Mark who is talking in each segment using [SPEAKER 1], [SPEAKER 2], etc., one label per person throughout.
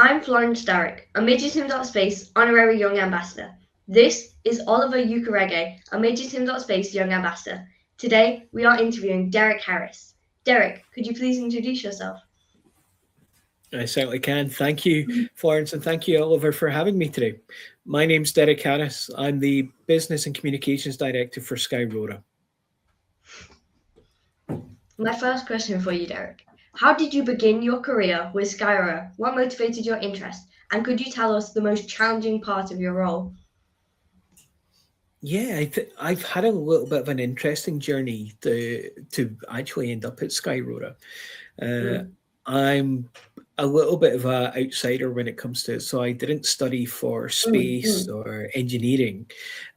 [SPEAKER 1] I'm Florence Dowrick, a MajorTim.space honorary young ambassador. This is Oliver Ukereghe, a MajorTim.space young ambassador. Today, we are interviewing Derek Harris. Derek, could you please introduce yourself?
[SPEAKER 2] I certainly can. Thank you, Florence, and thank you, Oliver, for having me today. My name's Derek Harris. I'm the Business and Communications Director for Skyrora.
[SPEAKER 1] My first question for you, Derek. How did you begin your career with Skyrora? What motivated your interest? And could you tell us the most challenging part of your role?
[SPEAKER 2] Yeah, I've had a little bit of an interesting journey to actually end up at Skyrora. Uh,
[SPEAKER 1] Mm,
[SPEAKER 2] I'm a little bit of an outsider when it comes to it, so I didn't study for
[SPEAKER 1] mm,
[SPEAKER 2] space
[SPEAKER 1] mm,
[SPEAKER 2] or engineering.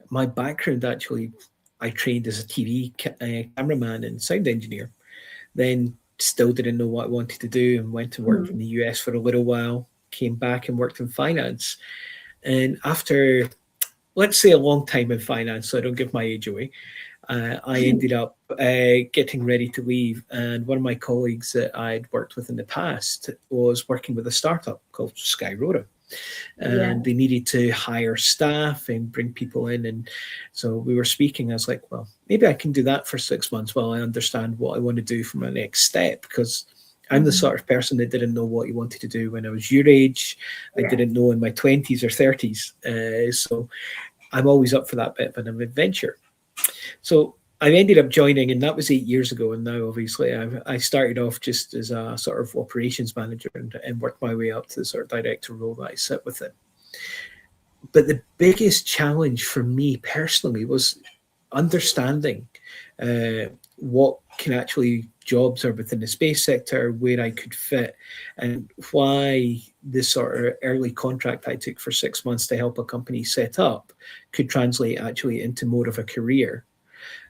[SPEAKER 2] My background actually, I trained as a cameraman and sound engineer. Then still didn't know what I wanted to do and went to work in
[SPEAKER 1] mm.
[SPEAKER 2] the US for a little while. Came back and worked in finance, and after, let's say, a long time in finance, so I don't give my age away, I ended up getting ready to leave. And one of my colleagues that I'd worked with in the past was working with a startup called Skyrora.
[SPEAKER 1] Yeah.
[SPEAKER 2] And they needed to hire staff and bring people in. And so we were speaking. I was like, well, maybe I can do that for 6 months while I understand what I want to do for my next step. Because I'm the
[SPEAKER 1] Mm,
[SPEAKER 2] sort of person that didn't know what he wanted to do when I was your age. I
[SPEAKER 1] yeah.
[SPEAKER 2] didn't know in my 20s or 30s. So I'm always up for that bit of an adventure. So I ended up joining, and that was 8 years ago. And now, obviously, I started off just as a sort of operations manager and worked my way up to the sort of director role that I sit within. But the biggest challenge for me personally was understanding what can actually jobs are within the space sector, where I could fit, and why this sort of early contract I took for 6 months to help a company set up could translate actually into more of a career.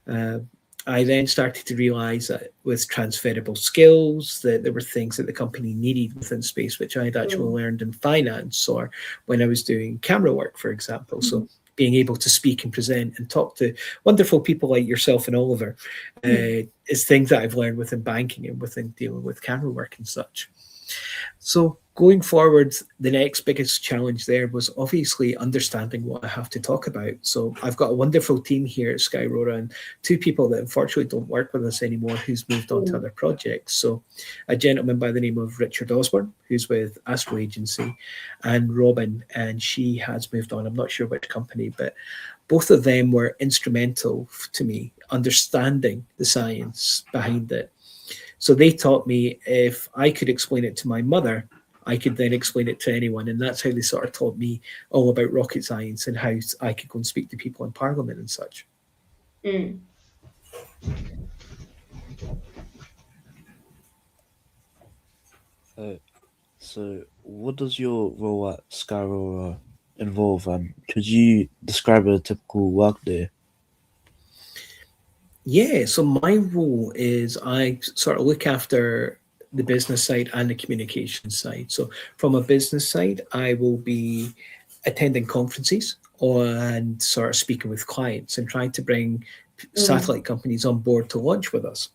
[SPEAKER 2] uh, I then started to realize that with transferable skills, that there were things that the company needed within space, which I had actually
[SPEAKER 1] Mm,
[SPEAKER 2] learned in finance or when I was doing camera work, for example. So
[SPEAKER 1] mhm,
[SPEAKER 2] being able to speak and present and talk to wonderful people like yourself and Oliver
[SPEAKER 1] mm,
[SPEAKER 2] is things that I've learned within banking and within dealing with camera work and such. So going forward, the next biggest challenge there was obviously understanding what I have to talk about. So I've got a wonderful team here at Skyrora and two people that unfortunately don't work with us anymore who's moved on to
[SPEAKER 1] mm,
[SPEAKER 2] other projects. So a gentleman by the name of Richard Osborne, who's with Astro Agency, and Robin, and she has moved on. I'm not sure which company, but both of them were instrumental to me understanding the science behind it. So they taught me if I could explain it to my mother, I could then explain it to anyone. And that's how they sort of taught me all about rocket science and how I could go and speak to people in Parliament and such.
[SPEAKER 1] mm.
[SPEAKER 3] Uh, so, what does your role at Skyrora involve, and could you describe a typical workday?
[SPEAKER 2] Yeah, so my role is I sort of look after the business side and the communication side. So from a business side, I will be attending conferences and sort of speaking with clients and trying to bring
[SPEAKER 1] Mm,
[SPEAKER 2] satellite companies on board to launch with us.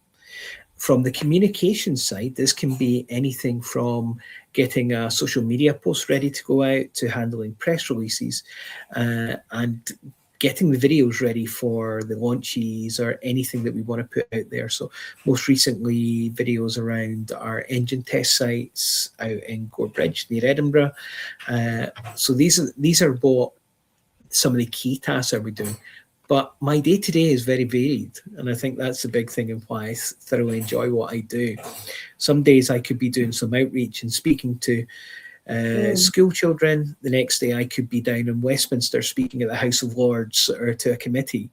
[SPEAKER 2] From the communication side, this can be anything from getting a social media post ready to go out to handling press releases and getting the videos ready for the launches or anything that we want to put out there. So most recently, videos around our engine test sites out in Gorebridge near Edinburgh. So these are what some of the key tasks I would do. But my day to day is very varied. And I think that's the big thing and why I thoroughly enjoy what I do. Some days I could be doing some outreach and speaking to
[SPEAKER 1] mm,
[SPEAKER 2] school children. The next day I could be down in Westminster speaking at the House of Lords or to a committee.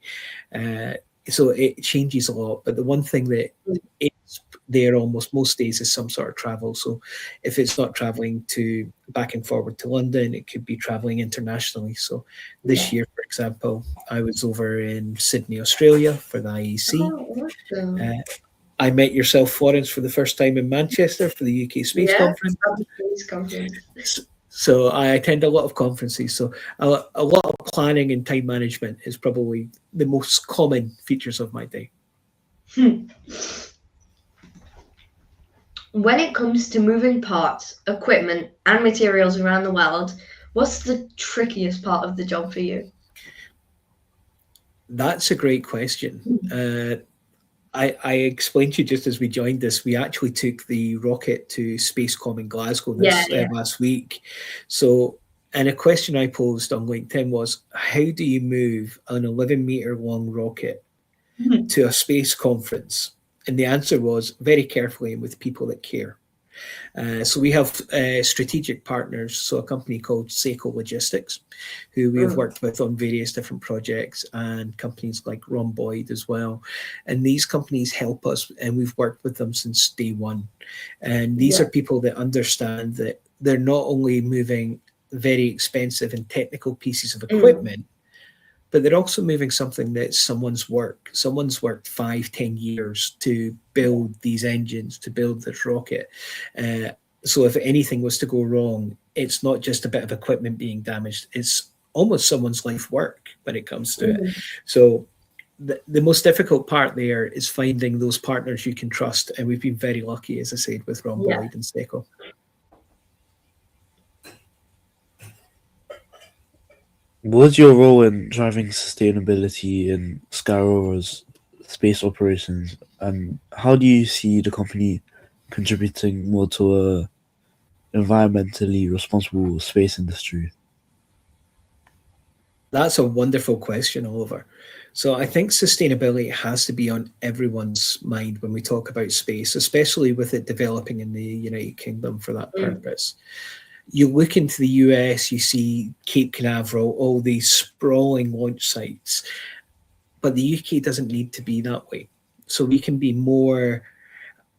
[SPEAKER 2] Uh, so it changes a lot. But the one thing that
[SPEAKER 1] mm,
[SPEAKER 2] is there almost most days is some sort of travel. So if it's not traveling to back and forward to London, it could be traveling internationally. So this
[SPEAKER 1] yeah.
[SPEAKER 2] year, for example, I was over in Sydney, Australia for the IEC.
[SPEAKER 1] Oh, awesome.
[SPEAKER 2] Uh, I met yourself, Florence, for the first time in Manchester for the UK Space
[SPEAKER 1] Yes,
[SPEAKER 2] Conference.
[SPEAKER 1] at the space conference.
[SPEAKER 2] So I attend a lot of conferences. So a lot of planning and time management is probably the most common features of my day.
[SPEAKER 1] Hmm. When it comes to moving parts, equipment, and materials around the world, what's the trickiest part of the job for you?
[SPEAKER 2] That's a great question. I explained to you just as we joined this, we actually took the rocket to Spacecom in Glasgow
[SPEAKER 1] Yeah,
[SPEAKER 2] this
[SPEAKER 1] yeah.
[SPEAKER 2] last week. So, and a question I posed on LinkedIn was, how do you move an 11-meter long rocket to a space conference? And the answer was very carefully and with people that care. So we have strategic partners, so a company called Seiko Logistics, who we have
[SPEAKER 1] Mm,
[SPEAKER 2] worked with on various different projects, and companies like Rhomboid as well. And these companies help us, and we've worked with them since day one. And these
[SPEAKER 1] yeah.
[SPEAKER 2] are people that understand that they're not only moving very expensive and technical pieces of
[SPEAKER 1] Mm,
[SPEAKER 2] equipment, but they're also moving something that's someone's work. Someone's worked 5, 10 years to
[SPEAKER 1] yeah.
[SPEAKER 2] build these engines, to build this rocket. Uh, so if anything was to go wrong, it's not just a bit of equipment being damaged, it's almost someone's life work when it comes to it.
[SPEAKER 1] Mm,
[SPEAKER 2] So the most difficult part there is finding those partners you can trust. And we've been very lucky, as I said, with
[SPEAKER 1] yeah.
[SPEAKER 2] Rhomboid and Seco.
[SPEAKER 3] What's your role in driving sustainability in Skyrora's space operations, and how do you see the company contributing more to a environmentally responsible space industry?
[SPEAKER 2] That's a wonderful question, Oliver. So I think sustainability has to be on everyone's mind when we talk about space, especially with it developing in the United Kingdom for that
[SPEAKER 1] Mm,
[SPEAKER 2] purpose. You look into the US, you see Cape Canaveral, all these sprawling launch sites, but the UK doesn't need to be that way. So we can be more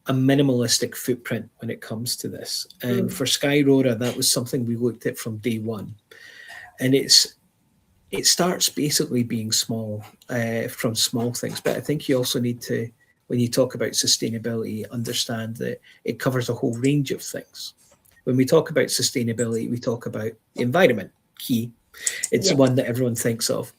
[SPEAKER 2] a minimalistic footprint when it comes to this. And
[SPEAKER 1] mm,
[SPEAKER 2] for Skyrora, that was something we looked at from day one. And it starts basically being small, from small things. But I think you also need to, when you talk about sustainability, understand that it covers a whole range of things. When we talk about sustainability, we talk about the environment, key. It's the
[SPEAKER 1] yeah.
[SPEAKER 2] one that everyone thinks of.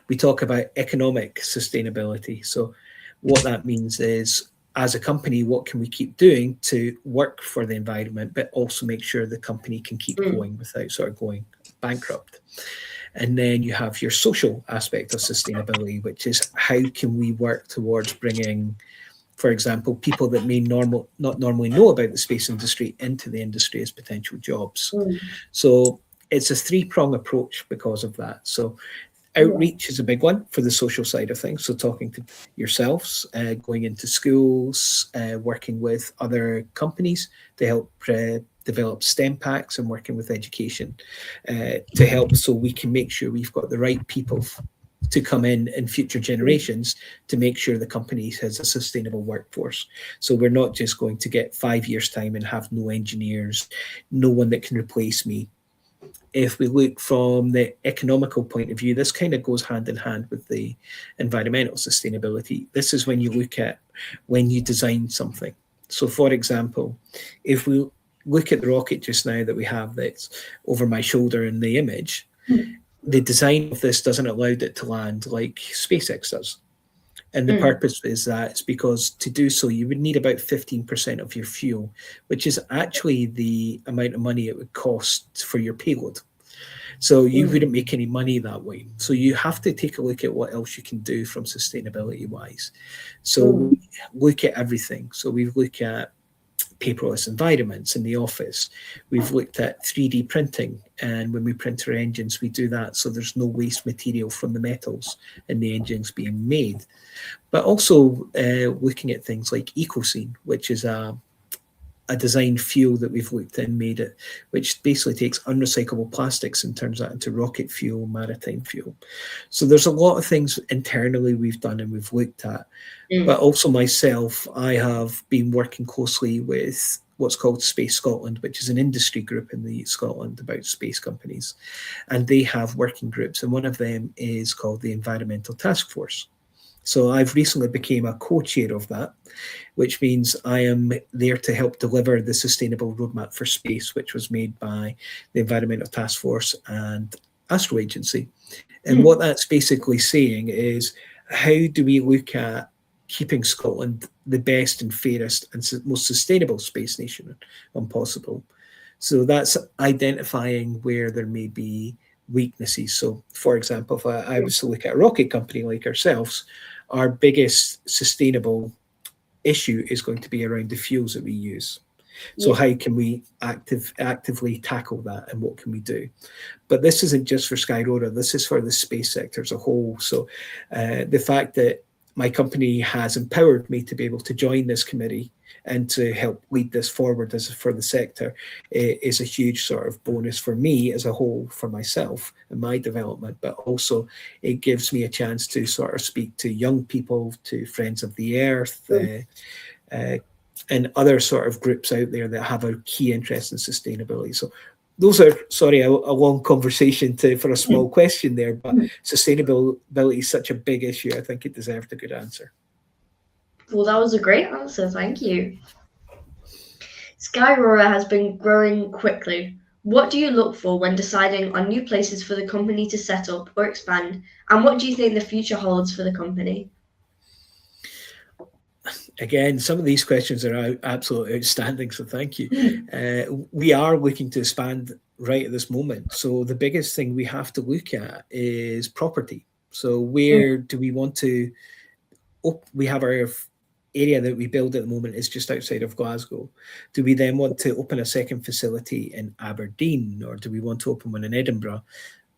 [SPEAKER 2] We talk about economic sustainability. So, what that means is, as a company, what can we keep doing to work for the environment, but also make sure the company can keep
[SPEAKER 1] Mm,
[SPEAKER 2] going without sort of going bankrupt? And then you have your social aspect of sustainability, which is how can we work towards bringing, for example, people that may not normally know about the space industry into the industry as potential jobs.
[SPEAKER 1] mm,
[SPEAKER 2] So it's a three-prong approach because of that. So
[SPEAKER 1] yeah.
[SPEAKER 2] outreach is a big one for the social side of things. So talking to yourselves, going into schools, working with other companies to help develop STEM packs, and working with education to help, so we can make sure we've got the right people to come in future
[SPEAKER 1] Mm,
[SPEAKER 2] generations, to make sure the company has a sustainable workforce. So we're not just going to get 5 years time and have no engineers, no one that can replace me. If we look from the economical point of view, this kind of goes hand in hand with the environmental sustainability. This is when you look at when you design something. So, for example, if we look at the rocket just now that we have that's over my shoulder in the image, the design of this doesn't allow it to land like SpaceX does. And the
[SPEAKER 1] mm,
[SPEAKER 2] purpose is that it's because to do so, you would need about 15% of your fuel, which is actually the amount of money it would cost for your payload. So you
[SPEAKER 1] mm,
[SPEAKER 2] wouldn't make any money that way. So you have to take a look at what else you can do from sustainability wise. So
[SPEAKER 1] mm,
[SPEAKER 2] we look at everything. So we've looked at paperless environments in the office. We've looked at 3D printing, and when we print our engines, we do that so there's no waste material from the metals in the engines being made. But also looking at things like EcoScene, which is a design fuel that we've looked in, made it, which basically takes unrecyclable plastics and turns that into rocket fuel, maritime fuel. So there's a lot of things internally we've done and we've looked at. But
[SPEAKER 1] mm,
[SPEAKER 2] also myself, I have been working closely with what's called Space Scotland, which is an industry group in the Scotland about space companies. And they have working groups, and one of them is called the Environmental Task Force. So I've recently became a co-chair of that, which means I am there to help deliver the sustainable roadmap for space, which was made by the Environmental Task Force and Astro Agency. And
[SPEAKER 1] mm,
[SPEAKER 2] what that's basically saying is, how do we look at keeping Scotland the best and fairest and most sustainable space nation when possible. So that's identifying where there may be weaknesses. So, for example, if I was to look at a rocket company like ourselves, our biggest sustainable issue is going to be around the fuels that we use. So how can we actively tackle that, and what can we do? But this isn't just for Skyrora, this is for the space sector as a whole. So the fact that my company has empowered me to be able to join this committee and to help lead this forward as for the sector is a huge sort of bonus for me as a whole, for myself and my development, but also it gives me a chance to sort of speak to young people, to Friends of the Earth, and other sort of groups out there that have a key interest in sustainability. So those are, sorry, a long conversation for a small question there, but sustainability is such a big issue. I think it deserved a good answer.
[SPEAKER 1] Well, that was a great answer. Thank you. Skyrora has been growing quickly. What do you look for when deciding on new places for the company to set up or expand? And what do you think the future holds for the company?
[SPEAKER 2] Again, some of these questions are absolutely outstanding, so thank you. We are looking to expand right at this moment. So the biggest thing we have to look at is property. So where do we want to, we have our area that we build at the moment is just outside of Glasgow. Do we then want to open a second facility in Aberdeen, or do we want to open one in Edinburgh?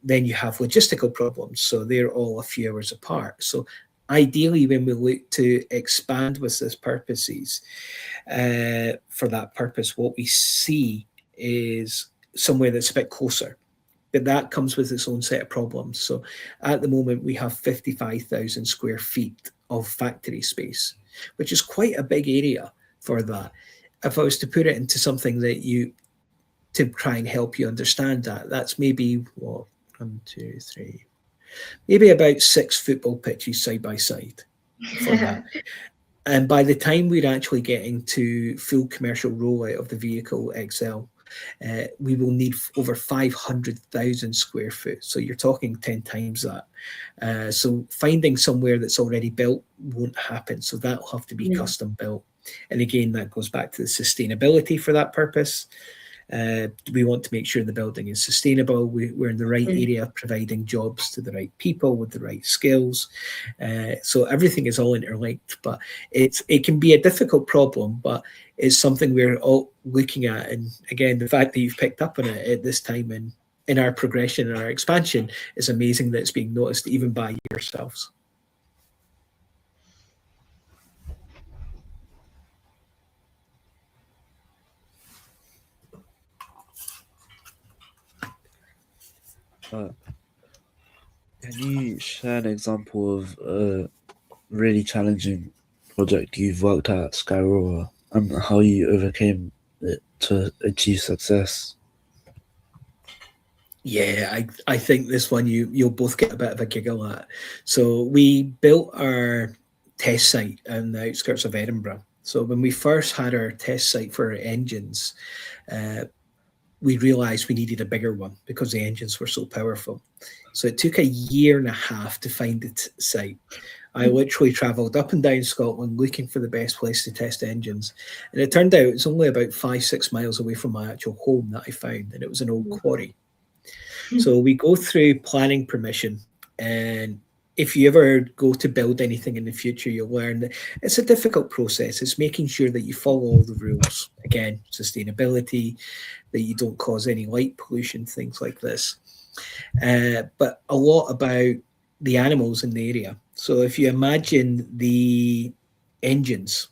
[SPEAKER 2] Then you have logistical problems. So they're all a few hours apart. So ideally, when we look to expand with these purposes, for that purpose, what we see is somewhere that's a bit closer. But that comes with its own set of problems. So at the moment, we have 55,000 square feet of factory space, which is quite a big area for that. If I was to put it into something that to try and help you understand that, that's maybe, what, 1, 2, 3, maybe about 6 football pitches side by side for that. And by the time we're actually getting to full commercial rollout of the vehicle XL, we will need over 500,000 square foot. So you're talking 10 times that. So finding somewhere that's already built won't happen. So that'll have to be custom built. And again, that goes back to the sustainability for that purpose. We want to make sure the building is sustainable. We're in the right area, providing jobs to the right people with the right skills. So everything is all interlinked, but it can be a difficult problem, but it's something we're all looking at. And again, the fact that you've picked up on it at this time in our progression and our expansion is amazing that it's being noticed even by yourselves.
[SPEAKER 3] Can you share an example of a really challenging project you've worked at Skyrora and how you overcame it to achieve success?
[SPEAKER 2] Yeah, I think this one you'll both get a bit of a giggle at. So we built our test site on the outskirts of Edinburgh. So when we first had our test site for our engines, we realised we needed a bigger one because the engines were so powerful. So it took 1.5 years to find the site. I literally travelled up and down Scotland looking for the best place to test engines. And it turned out it's only about 5-6 miles away from my actual home that I found, and it was an old quarry. So we go through planning permission, and if you ever go to build anything in the future, you'll learn that it's a difficult process. It's making sure that you follow all the rules. Again, sustainability, that you don't cause any light pollution, things like this. But a lot about the animals in the area. So if you imagine the engines,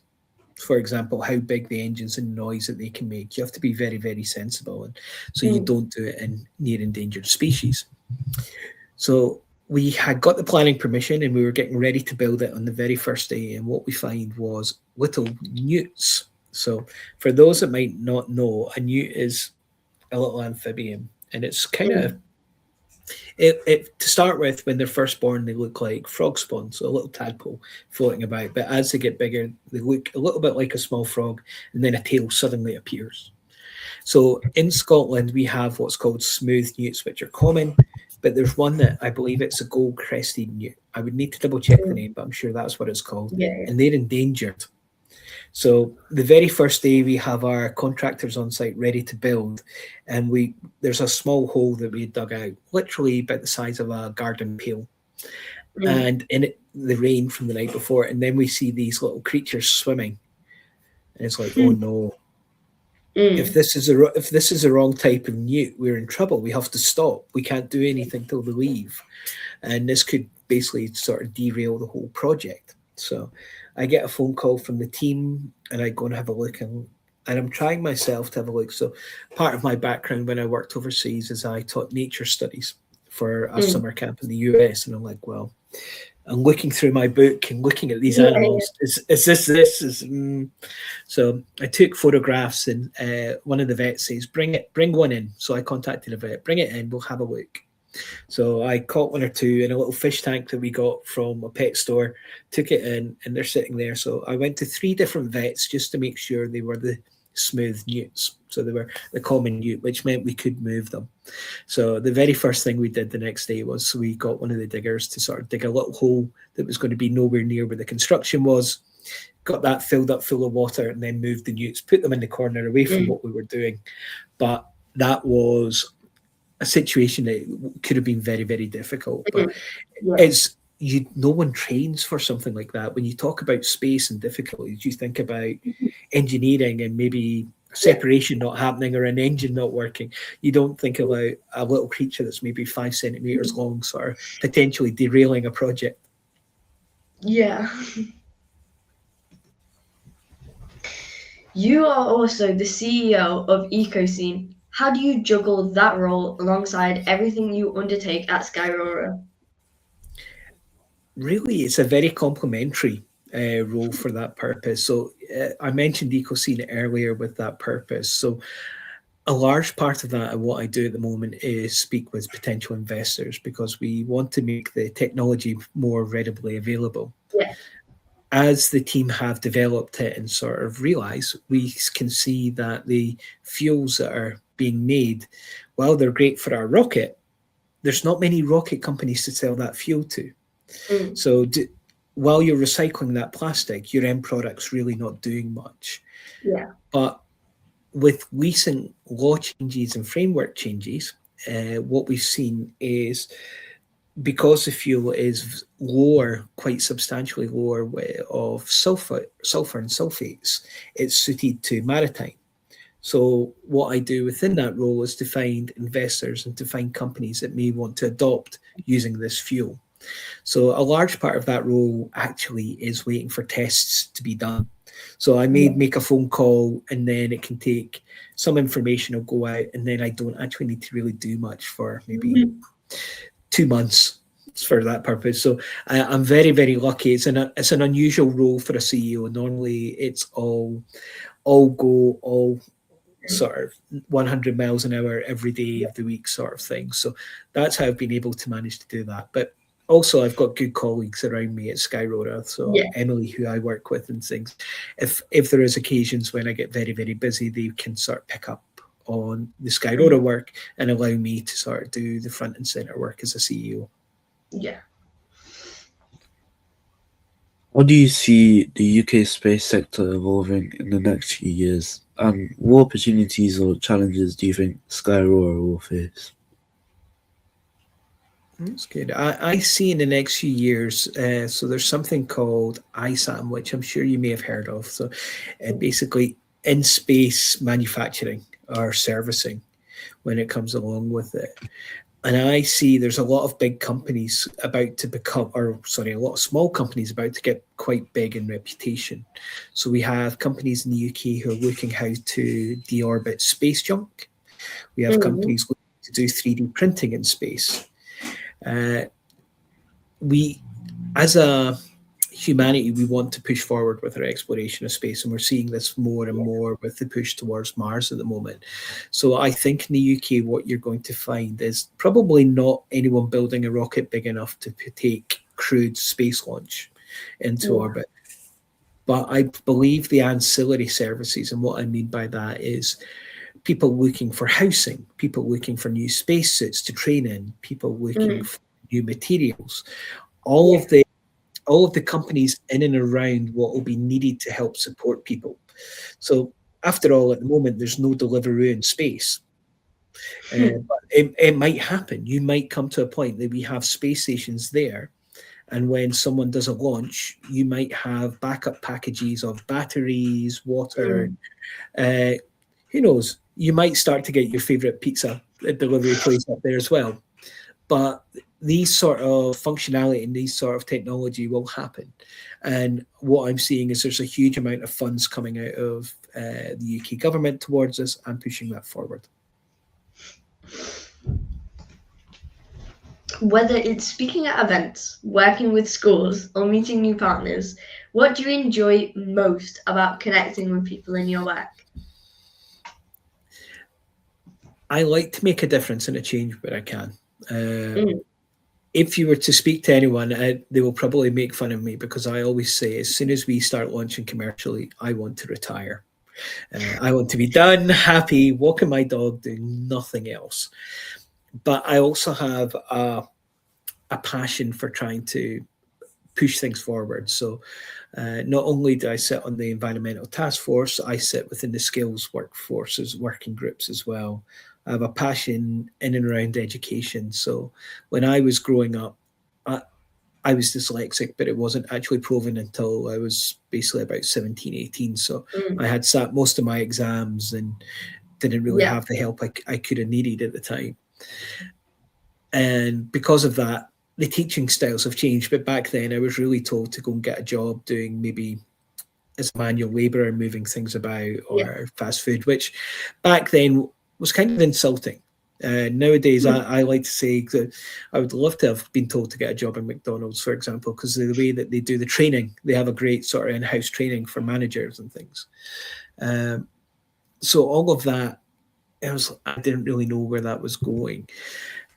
[SPEAKER 2] for example, how big the engines and noise that they can make, you have to be very, very sensible. And so you don't do it in near endangered species. So we had got the planning permission and we were getting ready to build it on the very first day. And what we find was little newts. So for those that might not know, a newt is a little amphibian, and it's kind of, to start with, when they're first born, they look like frog spawn, so a little tadpole floating about. But as they get bigger, they look a little bit like a small frog, and then a tail suddenly appears. So in Scotland, we have what's called smooth newts, which are common, but there's one that I believe it's a gold-crested newt. I would need to double check the name, but I'm sure that's what it's called.
[SPEAKER 1] Yeah.
[SPEAKER 2] And they're endangered. So the very first day we have our contractors on site ready to build, and there's a small hole that we dug out, literally about the size of a garden pail, and in it the rain from the night before, and then we see these little creatures swimming, and it's like, oh no. If this is the wrong type of newt, we're in trouble. We have to stop. We can't do anything till they leave, and this could basically sort of derail the whole project. So I get a phone call from the team, and I go and have a look, and I'm trying myself to have a look. So part of my background when I worked overseas is I taught nature studies for a summer camp in the US, and I'm like, well, I'm looking through my book and looking at these animals. Is this? So I took photographs, and one of the vets says, bring one in. So I contacted a vet, bring it in, we'll have a look. So I caught one or two in a little fish tank that we got from a pet store, took it in, and they're sitting there. So I went to 3 different vets just to make sure they were the smooth newts. So they were the common newt, which meant we could move them. So the very first thing we did the next day was we got one of the diggers to sort of dig a little hole that was going to be nowhere near where the construction was, got that filled up full of water, and then moved the newts, put them in the corner away from what we were doing. But that was a situation that could have been very, very difficult. But no one trains for something like that. When you talk about space and difficulties, you think about engineering and maybe separation not happening or an engine not working. You don't think about a little creature that's maybe 5 centimeters long, sort of potentially derailing a project.
[SPEAKER 1] Yeah. You are also the CEO of Ecoscene. How do you juggle that role alongside everything you undertake at Skyrora?
[SPEAKER 2] Really, it's a very complementary role for that purpose. So I mentioned Ecoscene earlier with that purpose. So a large part of that and what I do at the moment is speak with potential investors because we want to make the technology more readily available.
[SPEAKER 1] Yeah.
[SPEAKER 2] As the team have developed it and sort of realize, we can see that the fuels that are being made, while they're great for our rocket, there's not many rocket companies to sell that fuel to. So while you're recycling that plastic, your end product's really not doing much.
[SPEAKER 1] Yeah.
[SPEAKER 2] But with recent law changes and framework changes, what we've seen is because the fuel is lower, quite substantially lower of sulfur and sulfates, it's suited to maritime. So what I do within that role is to find investors and to find companies that may want to adopt using this fuel. So a large part of that role actually is waiting for tests to be done. So I may make a phone call and then it can take some information will go out and then I don't actually need to really do much for maybe 2 months for that purpose. So I'm very, very lucky. It's an unusual role for a CEO. Normally it's all sort of 100 miles an hour every day of the week sort of thing. So that's how I've been able to manage to do that. But also, I've got good colleagues around me at Skyrora. So Emily, who I work with and things, if there is occasions when I get very, very busy, they can sort of pick up on the Skyrora work and allow me to sort of do the front and center work as a CEO.
[SPEAKER 1] Yeah.
[SPEAKER 3] How do you see the UK space sector evolving in the next few years? And what opportunities or challenges do you think Skyrora will face?
[SPEAKER 2] That's good. I see in the next few years, so there's something called ISAM, which I'm sure you may have heard of. So basically in-space manufacturing or servicing when it comes along with it. And I see there's a lot of big companies about to become, a lot of small companies about to get quite big in reputation. So we have companies in the UK who are looking how to deorbit space junk. We have companies looking to do 3D printing in space. We, as a humanity, we want to push forward with our exploration of space, and we're seeing this more and more with the push towards Mars at the moment. So I think in the UK, what you're going to find is probably not anyone building a rocket big enough to take crewed space launch into orbit. But I believe the ancillary services, and what I mean by that is people looking for housing, people looking for new spacesuits to train in, people looking
[SPEAKER 1] Mm.
[SPEAKER 2] for new materials. All
[SPEAKER 1] Yeah.
[SPEAKER 2] of the all of the companies in and around what will be needed to help support people. So after all, at the moment, there's no Deliveroo in space. But it might happen. You might come to a point that we have space stations there, and when someone does a launch, you might have backup packages of batteries, water.
[SPEAKER 1] Mm.
[SPEAKER 2] Uh, who knows? You might start to get your favorite pizza delivery place up there as well. But these sort of functionality and these sort of technology will happen. And what I'm seeing is there's a huge amount of funds coming out of the UK government towards us and pushing that forward.
[SPEAKER 1] Whether it's speaking at events, working with schools, or meeting new partners, what do you enjoy most about connecting with people in your work?
[SPEAKER 2] I like to make a difference and a change where I can.
[SPEAKER 1] Mm.
[SPEAKER 2] If you were to speak to anyone, they will probably make fun of me because I always say, as soon as we start launching commercially, I want to retire. I want to be done, happy, walking my dog, doing nothing else. But I also have a passion for trying to push things forward. So not only do I sit on the environmental task force, I sit within the skills workforces, working groups as well. I have a passion in and around education. So when I was growing up, I, I was dyslexic, but it wasn't actually proven until I was basically about 17, 18. So
[SPEAKER 1] Mm.
[SPEAKER 2] I had sat most of my exams and didn't really
[SPEAKER 1] Yeah.
[SPEAKER 2] have the help I could have needed at the time. And because of that, the teaching styles have changed. But back then, I was really told to go and get a job doing maybe as a manual labourer, moving things about,
[SPEAKER 1] Yeah.
[SPEAKER 2] or fast food, which back then was kind of insulting. Nowadays,
[SPEAKER 1] Mm.
[SPEAKER 2] I like to say that I would love to have been told to get a job in McDonald's, for example, because the way that they do the training, they have a great sort of in-house training for managers and things. So all of that, I didn't really know where that was going.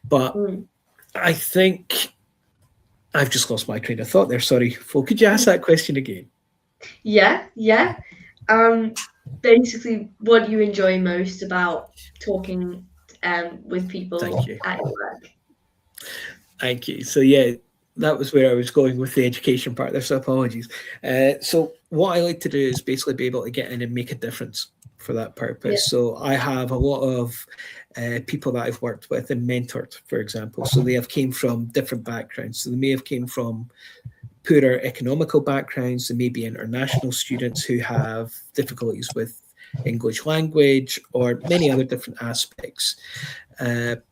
[SPEAKER 2] But
[SPEAKER 1] Mm.
[SPEAKER 2] I think I've just lost my train of thought there. Sorry, Flo. Could you ask that question again?
[SPEAKER 1] Yeah. Yeah. Basically, what do you enjoy most about talking with people
[SPEAKER 2] Thank you.
[SPEAKER 1] at your work?
[SPEAKER 2] Thank you. So yeah, that was where I was going with the education part there. So apologies. So what I like to do is basically be able to get in and make a difference for that
[SPEAKER 1] Yeah.
[SPEAKER 2] purpose. So I have a lot of people that I've worked with and mentored, for example. So they have came from different backgrounds. So they may have came from poorer economical backgrounds. There may be international students who have difficulties with English language or many other different aspects.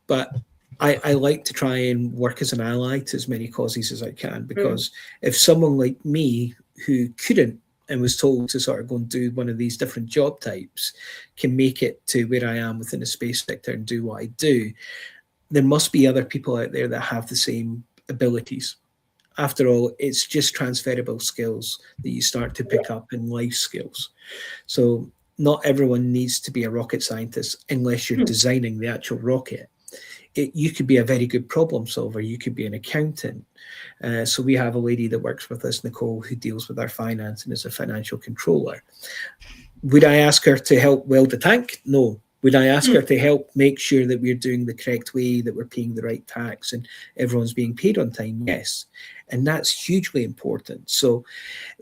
[SPEAKER 2] But I like to try and work as an ally to as many causes as I can,
[SPEAKER 1] Mm.
[SPEAKER 2] because if someone like me who couldn't and was told to sort of go and do one of these different job types can make it to where I am within the space sector and do what I do, there must be other people out there that have the same abilities. After all, it's just transferable skills that you start to pick up in life skills. So not everyone needs to be a rocket scientist unless you're
[SPEAKER 1] Mm.
[SPEAKER 2] designing the actual rocket. You could be a very good problem solver. You could be an accountant. So we have a lady that works with us, Nicole, who deals with our finance and is a financial controller. Would I ask her to help weld the tank? No. Would I ask her to help make sure that we're doing the correct way, that we're paying the right tax and everyone's being paid on time? Yes. And that's hugely important. So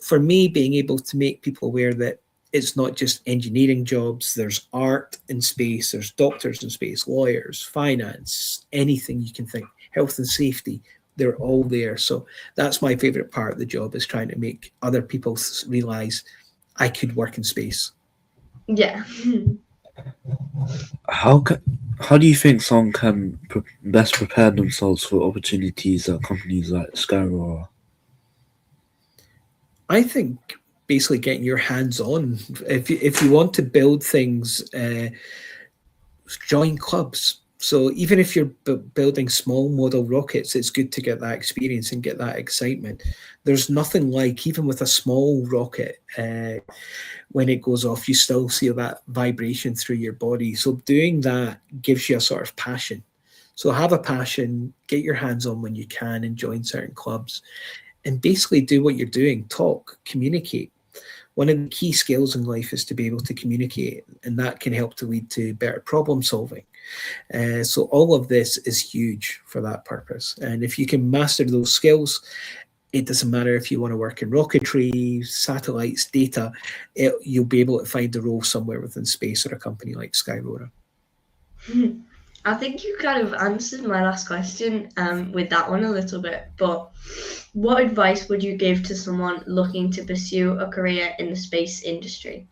[SPEAKER 2] for me, being able to make people aware that it's not just engineering jobs, there's art in space, there's doctors in space, lawyers, finance, anything you can think, health and safety, they're all there. So that's my favorite part of the job, is trying to make other people realize I could work in space.
[SPEAKER 1] Yeah.
[SPEAKER 3] How ca how do you think someone can best prepare themselves for opportunities at companies like Skyrora?
[SPEAKER 2] I think basically getting your hands on. If you want to build things, join clubs. So even if you're building small model rockets, it's good to get that experience and get that excitement. There's nothing like, even with a small rocket, when it goes off, you still feel that vibration through your body. So doing that gives you a sort of passion. So have a passion, get your hands on when you can, and join certain clubs, and basically do what you're doing. Talk, communicate. One of the key skills in life is to be able to communicate, and that can help to lead to better problem solving. So all of this is huge for that purpose. And if you can master those skills, it doesn't matter if you want to work in rocketry, satellites, data, you'll be able to find a role somewhere within space or a company like Skyrora.
[SPEAKER 1] I think you kind of answered my last question with that one a little bit, but what advice would you give to someone looking to pursue a career in the space industry?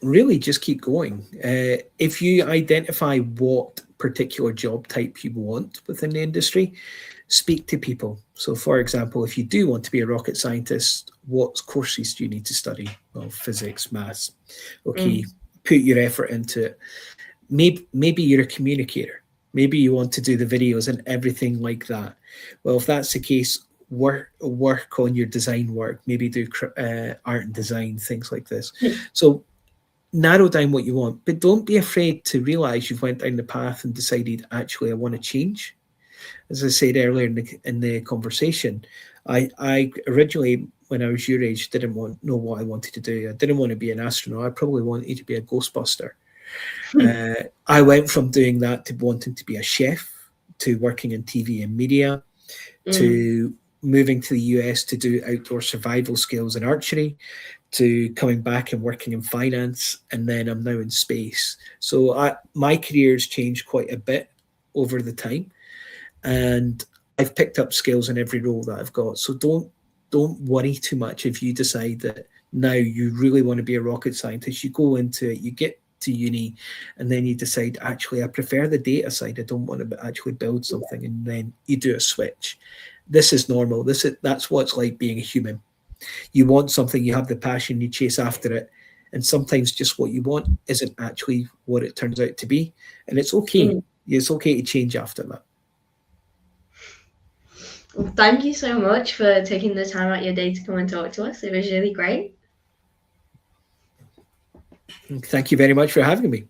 [SPEAKER 2] Really, just keep going. If you identify what particular job type you want within the industry, speak to people. So, for example, if you do want to be a rocket scientist, what courses do you need to study? Well, physics, maths. Okay, put your effort into it. Maybe you're a communicator. Maybe you want to do the videos and everything like that. Well, if that's the case, work on your design work. Maybe do art and design, things like this. So narrow down what you want, but don't be afraid to realize you've went down the path and decided, actually, I want to change. As I said earlier in the conversation, I originally, when I was your age, didn't know what I wanted to do. I didn't want to be an astronaut. I probably wanted to be a Ghostbuster. I went from doing that to wanting to be a chef, to working in TV and media, to moving to the US to do outdoor survival skills and archery, to coming back and working in finance, and then I'm now in space. So my career's changed quite a bit over the time, and I've picked up skills in every role that I've got. So don't worry too much if you decide that now you really want to be a rocket scientist. You go into it, you get to uni, and then you decide, actually, I prefer the data side. I don't want to actually build something, and then you do a switch. This is normal. That's what it's like being a human. You want something, you have the passion, you chase after it, and sometimes just what you want isn't actually what it turns out to be, and it's okay. It's okay to change after that.
[SPEAKER 1] Well, thank you so much for taking the time out of your day to come and talk to us. It was really great.
[SPEAKER 2] Thank you very much for having me.